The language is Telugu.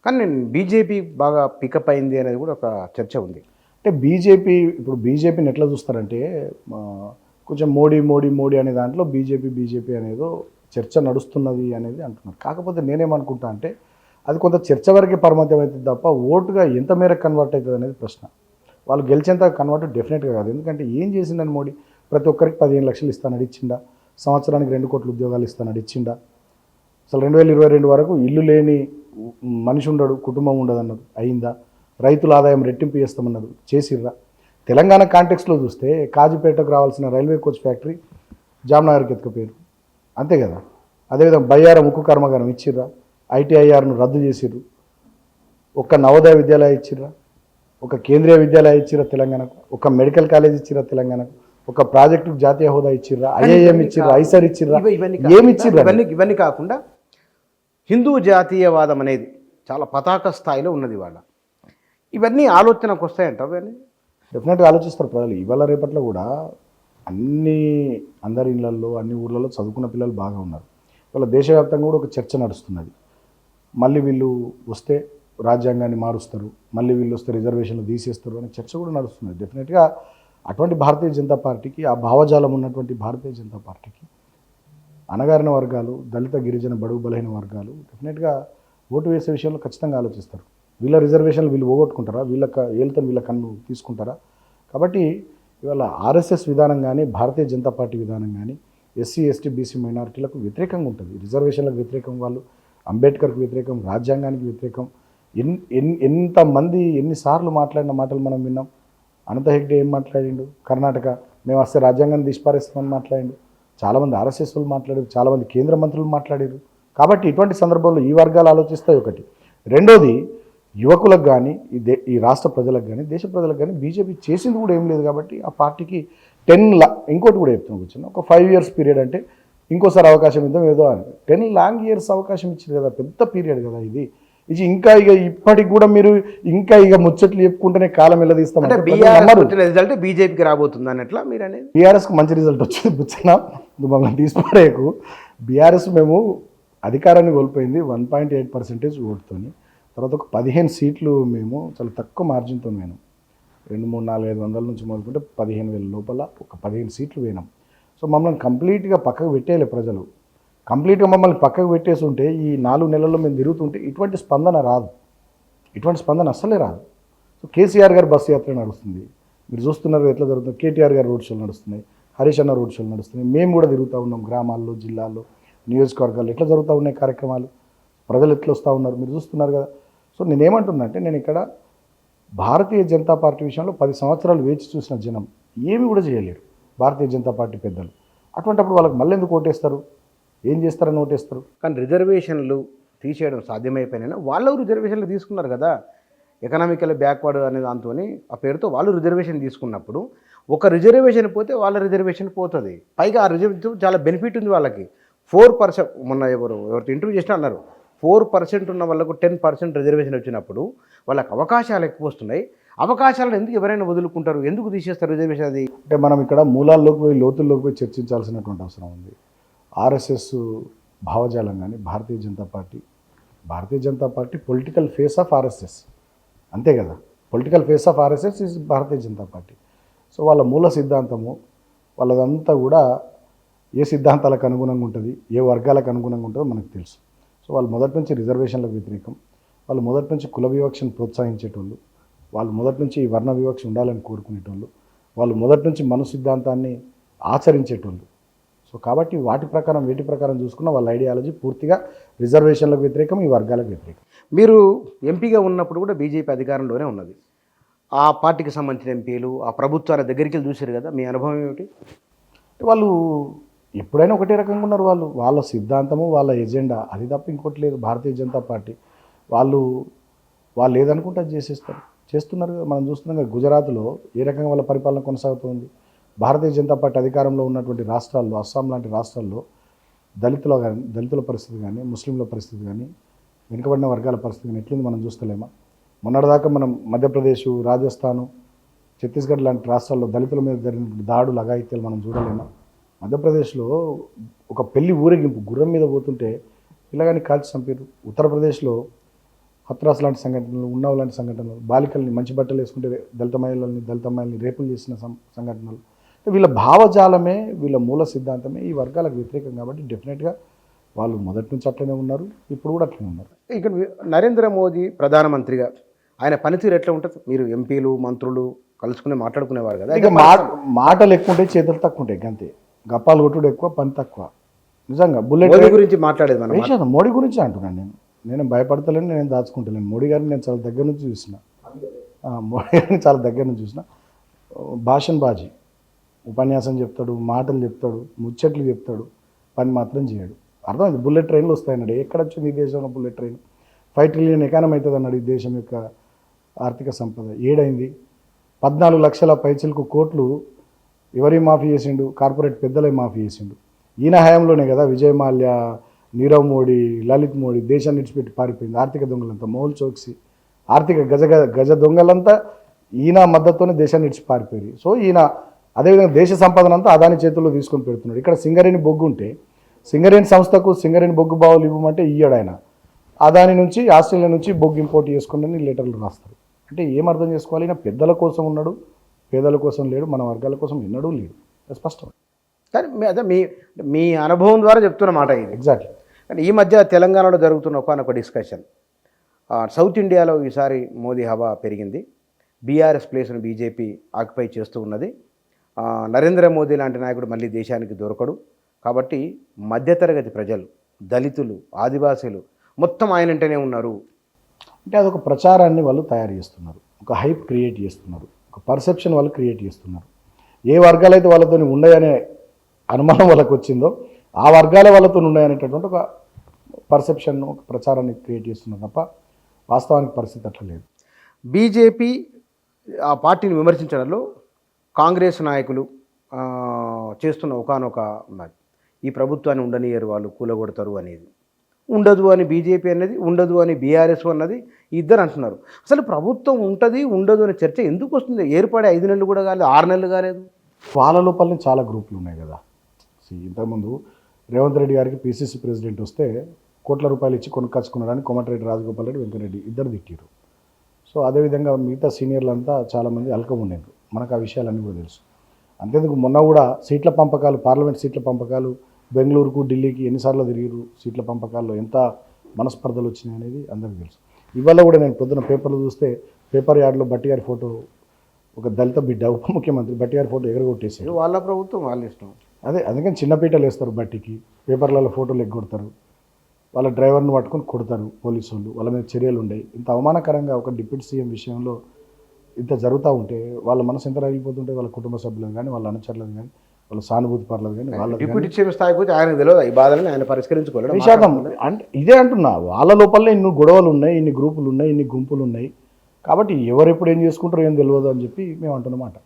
కానీ నేను బీజేపీ బాగా పికప్ అయింది అనేది కూడా ఒక చర్చ ఉంది. అంటే బీజేపీని ఎట్లా చూస్తారంటే ఆ, కొంచెం మోడీ అనే దాంట్లో బీజేపీ అనేదో చర్చ నడుస్తున్నది అనేది అంటున్నారు. కాకపోతే నేనేమనుకుంటా అంటే అది కొంత చర్చ వరకే పరిమితం అవుతుంది తప్ప ఓటుగా ఎంత మేరకు కన్వర్ట్ అవుతుంది అనేది ప్రశ్న. వాళ్ళు గెలిచేంత కన్వర్ట్ డెఫినెట్గా కాదు. ఎందుకంటే ఏం చేసిందని మోడీ ప్రతి ఒక్కరికి 15 లక్షలు ఇస్తానని ఇచ్చిండా, సంవత్సరానికి 2 కోట్ల ఉద్యోగాలు ఇస్తానని ఇచ్చిండా, అసలు 2022 వరకు ఇల్లు లేని మనిషి ఉండడు, కుటుంబం ఉండదు అన్నది అయిందా, రైతుల ఆదాయం రెట్టింపు చేస్తామన్నారు చేసిర్రా. తెలంగాణ కాంటెక్స్లో చూస్తే కాజీపేటకు రావాల్సిన రైల్వే కోచ్ ఫ్యాక్టరీ జామ్నగర్కి ఎత్తుకపోయారు, అంతే కదా. అదేవిధంగా బయ్యారం ఉక్కు కర్మాగారం ఇచ్చిర్రా, ఐటీఐఆర్ను రద్దు చేసిర్రు, ఒక్క నవోదయ విద్యాలయం ఇచ్చిర్రా, ఒక కేంద్రీయ విద్యాలయం ఇచ్చిర్రా తెలంగాణకు, ఒక మెడికల్ కాలేజ్ ఇచ్చిర్రా తెలంగాణకు, ఒక ప్రాజెక్టుకు జాతీయ హోదా ఇచ్చిర్రా, ఐఐఎం ఇచ్చిర్రా, ఐసర్ ఇచ్చిర్రా, ఏమి ఇచ్చిర్రా? ఇవన్నీ కాకుండా హిందూ జాతీయవాదం అనేది చాలా పతాక స్థాయిలో ఉన్నది వాళ్ళ. ఇవన్నీ ఆలోచనకు వస్తాయంటారు. ఇవన్నీ డెఫినెట్గా ఆలోచిస్తారు ప్రజలు. ఇవాళ రేపట్లో కూడా అందరి ఇళ్లలో అన్ని ఊర్లలో చదువుకున్న పిల్లలు బాగా ఉన్నారు. ఇవాళ దేశవ్యాప్తంగా కూడా ఒక చర్చ నడుస్తున్నది. మళ్ళీ వీళ్ళు వస్తే రాజ్యాంగాన్ని మారుస్తారు, మళ్ళీ వీళ్ళు వస్తే రిజర్వేషన్లు తీసేస్తారు అనే చర్చ కూడా నడుస్తున్నది. డెఫినెట్గా అటువంటి భారతీయ జనతా పార్టీకి, ఆ భావజాలం ఉన్నటువంటి భారతీయ జనతా పార్టీకి అణగారిన వర్గాలు, దళిత గిరిజన బడుగు బలహీన వర్గాలు డెఫినెట్గా ఓటు వేసే విషయంలో ఖచ్చితంగా ఆలోచిస్తారు. వీళ్ళ రిజర్వేషన్లు వీళ్ళు పోగొట్టుకుంటారా, వీళ్ళతో వీళ్ళ కన్ను తీసుకుంటారా? కాబట్టి ఇవాళ ఆర్ఎస్ఎస్ విధానం కానీ, భారతీయ జనతా పార్టీ విధానం కానీ ఎస్సీ ఎస్టీ బీసీ మైనారిటీలకు వ్యతిరేకంగా ఉంటుంది. రిజర్వేషన్లకు వ్యతిరేకం వాళ్ళు, అంబేద్కర్కి వ్యతిరేకం, రాజ్యాంగానికి వ్యతిరేకం. ఎంతమంది ఎన్నిసార్లు మాట్లాడిన మాటలు మనం విన్నాం. అనంత హెగ్డే ఏం మాట్లాడిండు, కర్ణాటక మేము వస్తే రాజ్యాంగాన్ని తీసిపారేస్తామని మాట్లాడిండు. చాలామంది ఆర్ఎస్ఎస్ వాళ్ళు మాట్లాడారు, చాలామంది కేంద్ర మంత్రులు మాట్లాడారు. కాబట్టి ఇటువంటి సందర్భంలో ఈ వర్గాలు ఆలోచిస్తాయి ఒకటి. రెండోది, యువకులకు కానీ ఈ రాష్ట్ర ప్రజలకు కానీ దేశ ప్రజలకు కానీ బీజేపీ చేసింది కూడా ఏం లేదు. కాబట్టి ఆ పార్టీకి ఇంకోటి కూడా చెప్తున్నాం కూర్చున్నా, ఒక 5 years పీరియడ్ అంటే ఇంకోసారి అవకాశం ఇద్దాం ఏదో అని 10 long years అవకాశం ఇచ్చింది కదా, పెద్ద పీరియడ్ కదా ఇది. ఇంకా ఇప్పటికి కూడా మీరు ఇంకా ముచ్చట్లు చెప్పుకుంటేనే కాలం వెళ్ళదీస్తామంటే రిజల్ట్ బీజేపీకి రాబోతుంది అన్నట్లా మీరు అనేది. బీఆర్ఎస్కి మంచి రిజల్ట్ వచ్చింది బుచ్చనా, నువ్వు మమ్మల్ని తీసుకోరేకు. బీఆర్ఎస్ మేము అధికారాన్ని కోల్పోయింది 1.8% ఓటుతోని. తర్వాత ఒక 15 సీట్లు మేము చాలా తక్కువ మార్జిన్తో పోయినాం. 2, 3, 4, 500 నుంచి మొదలుకుంటే 15,000 లోపల ఒక 15 సీట్లు పోయినాం. సో మమ్మల్ని కంప్లీట్గా పక్కకు పెట్టేయాలి ప్రజలు. కంప్లీట్గా మమ్మల్ని పక్కకు పెట్టేసి ఉంటే ఈ 4 నెలల్లో మేము తిరుగుతుంటే ఇటువంటి స్పందన రాదు, ఇటువంటి స్పందన అస్సలే రాదు. సో కేసీఆర్ గారు బస్సు యాత్ర నడుస్తుంది, మీరు చూస్తున్నారు ఎట్లా జరుగుతుంది. కేటీఆర్ గారు రోడ్ షోలు నడుస్తున్నాయి, హరీష్ అన్న రోడ్ షోలు నడుస్తున్నాయి. మేము కూడా తిరుగుతూ ఉన్నాం గ్రామాల్లో, జిల్లాల్లో, నియోజకవర్గాల్లో ఎట్లా జరుగుతూ ఉన్నాయి కార్యక్రమాలు, ప్రజలు ఎట్లా వస్తూ ఉన్నారు మీరు చూస్తున్నారు కదా. సో నేనేమంటున్నా అంటే, నేను ఇక్కడ భారతీయ జనతా పార్టీ విషయంలో 10 సంవత్సరాలు వేచి చూసిన జనం ఏమి కూడా చేయలేరు భారతీయ జనతా పార్టీ పెద్దలు. అటువంటిప్పుడు వాళ్ళకి మళ్ళీ ఎందుకు ఓటేస్తారు, ఏం చేస్తారని ఓటేస్తారు? కానీ రిజర్వేషన్లు తీసేయడం సాధ్యమైపోయినా వాళ్ళు రిజర్వేషన్లు తీసుకున్నారు కదా. ఎకనామికల్ బ్యాక్వర్డ్ అనే దాంతో ఆ పేరుతో వాళ్ళు రిజర్వేషన్ తీసుకున్నప్పుడు ఒక రిజర్వేషన్ పోతే వాళ్ళ రిజర్వేషన్ పోతుంది. పైగా ఆ రిజర్వేషన్ చాలా బెనిఫిట్ ఉంది వాళ్ళకి. 4%, మొన్న ఎవరితో ఇంటర్వ్యూ చేసినా అన్నారు, 4% ఉన్న వాళ్ళకు 10% రిజర్వేషన్ వచ్చినప్పుడు వాళ్ళకి అవకాశాలు ఎక్కువ వస్తున్నాయి. అవకాశాలను ఎందుకు ఎవరైనా వదులుకుంటారు, ఎందుకు తీసేస్తారు రిజర్వేషన్? అది అంటే మనం ఇక్కడ మూలాల్లోకి పోయి లోతుల్లోకి పోయి చర్చించాల్సినటువంటి అవసరం ఉంది. ఆర్ఎస్ఎస్ భావజాలం కానీ Bharatiya Janata Party political face of RSS, అంతే కదా. Political face of RSS is Bharatiya Janata Party. So వాళ్ళ మూల సిద్ధాంతము వాళ్ళదంతా కూడా ఏ సిద్ధాంతాలకు అనుగుణంగా ఉంటుంది, ఏ వర్గాలకు అనుగుణంగా ఉంటుందో మనకు తెలుసు. సో వాళ్ళు మొదటి నుంచి రిజర్వేషన్లకు వ్యతిరేకం, వాళ్ళు మొదటి నుంచి కుల వివక్షను ప్రోత్సహించేటోళ్ళు, వాళ్ళు మొదటి నుంచి ఈ వర్ణ వివక్ష ఉండాలని కోరుకునేటోళ్ళు, వాళ్ళు మొదటి నుంచి మను సిద్ధాంతాన్ని ఆచరించేటోళ్ళు. సో కాబట్టి వీటి ప్రకారం చూసుకున్న వాళ్ళ ఐడియాలజీ పూర్తిగా రిజర్వేషన్లకు వ్యతిరేకం, ఈ వర్గాలకు వ్యతిరేకం. మీరు ఎంపీగా ఉన్నప్పుడు కూడా బీజేపీ అధికారంలోనే ఉన్నది. ఆ పార్టీకి సంబంధించిన ఎంపీలు ఆ ప్రభుత్వాల దగ్గరికి వెళ్ళి చూశారు కదా, మీ అనుభవం ఏమిటి? వాళ్ళు ఎప్పుడైనా ఒకటే రకంగా ఉన్నారు. వాళ్ళ సిద్ధాంతము, వాళ్ళ ఎజెండా, అది తప్ప ఇంకోటి లేదు. భారతీయ జనతా పార్టీ వాళ్ళు ఏదనుకుంటే అది చేస్తున్నారు. మనం చూస్తున్నాం కదా గుజరాత్లో ఏ రకంగా వాళ్ళ పరిపాలన కొనసాగుతుంది. భారతీయ జనతా పార్టీ అధికారంలో ఉన్నటువంటి రాష్ట్రాల్లో, అస్సాం లాంటి రాష్ట్రాల్లో దళితుల పరిస్థితి కానీ, ముస్లింల పరిస్థితి కానీ, వెనుకబడిన వర్గాల పరిస్థితి కానీ ఎట్లుంది మనం చూస్తలేమా? మొన్నటిదాకా మనం మధ్యప్రదేశ్, రాజస్థాను, ఛత్తీస్గఢ్ లాంటి రాష్ట్రాల్లో దళితుల మీద జరిగిన దాడులు, అఘాయిత్యాలు మనం చూడలేమా? మధ్యప్రదేశ్లో ఒక పెళ్లి ఊరేగింపు గుర్రం మీద పోతుంటే పిల్లగాని కాల్చి చంపారు. ఉత్తరప్రదేశ్లో హత్రాస్ లాంటి సంఘటనలు, ఉన్నావు లాంటి సంఘటనలు, బాలికల్ని మంచి బట్టలు వేసుకుంటే దళిత అమ్మాయిల్ని రేపులు చేసిన సంఘటనలు, వీళ్ళ భావజాలమే, వీళ్ళ మూల సిద్ధాంతమే ఈ వర్గాలకు వ్యతిరేకం. కాబట్టి డెఫినెట్గా వాళ్ళు మొదటి నుంచి అట్లనే ఉన్నారు, ఇప్పుడు కూడా అట్లనే ఉన్నారు. ఇక్కడ నరేంద్ర మోదీ ప్రధానమంత్రిగా ఆయన పనితీరు ఎట్లా ఉంటుంది? మీరు ఎంపీలు మంత్రులు కలుసుకుని మాట్లాడుకునేవారు కదా. ఇక మాటలు ఎక్కువ ఉంటాయి, చేతులు తక్కువ ఉంటాయి, అంతే. గప్పాలు కొట్టుడు ఎక్కువ, పని తక్కువ. నిజంగా బుల్లెట్ మోదీ గురించి మాట్లాడేది మనం వేసాను, మోడీ గురించి అంటున్నాను నేను భయపడతలేను, నేను దాచుకుంటలేను. మోడీ గారిని నేను చాలా దగ్గర నుంచి చూసిన, మోడీ గారిని చాలా దగ్గర నుంచి చూసిన. భాషణ్ బాజీ, ఉపన్యాసం చెప్తాడు, మాటలు చెప్తాడు, ముచ్చట్లు చెప్తాడు, పని మాత్రం చేయడు. అర్థమైంది. బుల్లెట్ ట్రైన్లు వస్తాయన్నాడు. ఎక్కడ వచ్చింది ఈ దేశంలో బుల్లెట్ ట్రైన్? 5 ట్రిలియన్ ఎకానమీ అవుతుంది అన్నాడు ఈ దేశం యొక్క ఆర్థిక సంపద. ఏడైంది? 14 లక్షల పైచిలకు కోట్లు ఎవరి మాఫీ చేసిండు? కార్పొరేట్ పెద్దలే మాఫీ చేసిండు. ఈయన హయాంలోనే కదా విజయ్ మాల్యా, నీరవ్ మోడీ, లలిత్ మోడీ దేశాన్ని విడిచిపెట్టి పారిపోయింది. ఆర్థిక దొంగలంతా, మౌల్ చోక్సీ, ఆర్థిక గజ దొంగలంతా ఈయన మద్దతుతోనే దేశాన్ని విడిచి పారిపోయి. సో ఈయన అదేవిధంగా దేశ సంపదనంతా అదాని చేతుల్లో తీసుకొని పెడుతున్నాడు. ఇక్కడ సింగరేణి బొగ్గు ఉంటే సింగరేణి సంస్థకు సింగరేణి బొగ్గు బావులు ఇవ్వమంటే ఇయ్యాడు ఆయన. అదాని నుంచి, ఆస్ట్రేలియా నుంచి బొగ్గు ఇంపోర్ట్ చేసుకుని లెటర్లు రాస్తారు. అంటే ఏం అర్థం చేసుకోవాలి? ఈయన పెద్దల కోసం ఉన్నాడు, పేదల కోసం లేడు, మన వర్గాల కోసం ఎన్నడూ లేడు. స్పష్టం. కానీ అదే మీ అనుభవం ద్వారా చెప్తున్న మాట ఇది. ఎగ్జాక్ట్లీ. కానీ ఈ మధ్య తెలంగాణలో జరుగుతున్న ఒక డిస్కషన్, సౌత్ ఇండియాలో ఈసారి మోదీ హవా పెరిగింది, బీఆర్ఎస్ ప్లేస్ను బీజేపీ ఆక్యుపై చేస్తూ ఉన్నది, నరేంద్ర మోదీ లాంటి నాయకుడు మళ్ళీ దేశానికి దొరకడు, కాబట్టి మధ్యతరగతి ప్రజలు, దళితులు, ఆదివాసీలు మొత్తం ఆయన వెంటనే ఉన్నారు. అంటే అదొక ప్రచారాన్ని వాళ్ళు తయారు చేస్తున్నారు, ఒక హైప్ క్రియేట్ చేస్తున్నారు, ఒక పర్సెప్షన్ వాళ్ళు క్రియేట్ చేస్తున్నారు. ఏ వర్గాలైతే వాళ్ళతో ఉన్నాయనే అనుమానం వాళ్ళకు వచ్చిందో ఆ వర్గాలే వాళ్ళతో ఉన్నాయనేటటువంటి ఒక పర్సెప్షన్, ఒక ప్రచారాన్ని క్రియేట్ చేస్తున్నారు తప్ప వాస్తవానికి పరిస్థితి అట్లా లేదు. బీజేపీ ఆ పార్టీని విమర్శించడంలో కాంగ్రెస్ నాయకులు చేస్తున్న ఒకానొక ఈ ప్రభుత్వాన్ని ఉండనియరు, వాళ్ళు కూలగొడతారు అనేది ఉండదు అని బీజేపీ అన్నది, ఉండదు అని బీఆర్ఎస్ అన్నది, ఇద్దరు అంటున్నారు. అసలు ప్రభుత్వం ఉంటుంది ఉండదు అనే చర్చ ఎందుకు వస్తుంది? ఏర్పడే 5 నెలలు కూడా కాలేదు, 6 నెలలు కాలేదు. వాళ్ళ లోపలనే చాలా గ్రూపులు ఉన్నాయి కదా. ఇంతకుముందు రేవంత్ రెడ్డి గారికి పీసీసీ ప్రెసిడెంట్ వస్తే కోట్ల రూపాయలు ఇచ్చి కొనుక్కొచ్చుకున్నారని కోమటిరెడ్డి రాజగోపాల్ రెడ్డి, వెంకటరెడ్డి ఇద్దరు తిట్టారు. సో అదేవిధంగా మిగతా సీనియర్లంతా చాలామంది అలకం ఉండేది. మనకు ఆ విషయాలన్నీ కూడా తెలుసు. అంతేందుకు మొన్న కూడా సీట్ల పంపకాలు, పార్లమెంట్ సీట్ల పంపకాలు బెంగళూరుకు, ఢిల్లీకి ఎన్నిసార్లు తిరిగారు, సీట్ల పంపకాల్లో ఎంత మనస్పర్ధలు వచ్చినాయి అనేది అందరికీ తెలుసు. ఇవాళ కూడా నేను పొద్దున పేపర్లు చూస్తే పేపర్ యార్డ్లో బట్టి గారి ఫోటో, ఒక దళిత బిడ్డ ఉప ముఖ్యమంత్రి బట్టి గారి ఫోటో ఎగరగొట్టేసారు. వాళ్ళ ప్రభుత్వం వాళ్ళ ఇష్టం. అదే అందుకని చిన్నపీటలు వేస్తారు బట్టికి, పేపర్లలో ఫోటోలు ఎగ్గొడతారు, వాళ్ళ డ్రైవర్ని పట్టుకొని కొడతారు పోలీసు వాళ్ళు, వాళ్ళ మీద చర్యలు ఉన్నాయి. ఇంత అవమానకరంగా ఒక డిప్యూటీ సీఎం విషయంలో ఇంత జరుగుతూ ఉంటే వాళ్ళ మనసు ఎంత రగిలిపోతుంటే, వాళ్ళ కుటుంబ సభ్యులను కానీ, వాళ్ళ అనుచరులను కానీ, వాళ్ళ సానుభూతి పర్లేదు కానీ, వాళ్ళ డిప్యూటీ సీఎం స్థాయికి పోతే ఆయనకు తెలియదు ఈ బాధలను ఆయన పరిష్కరించుకోలేదు. శాతం అంటే ఇదే అంటున్నా, వాళ్ళ లోపలనే ఇన్ని గొడవలు ఉన్నాయి, ఇన్ని గ్రూపులు ఉన్నాయి, ఇన్ని గుంపులు ఉన్నాయి. కాబట్టి ఎవరెప్పుడు ఏం చేసుకుంటారో ఏం తెలియదు అని చెప్పి మేము అంటున్నమాట.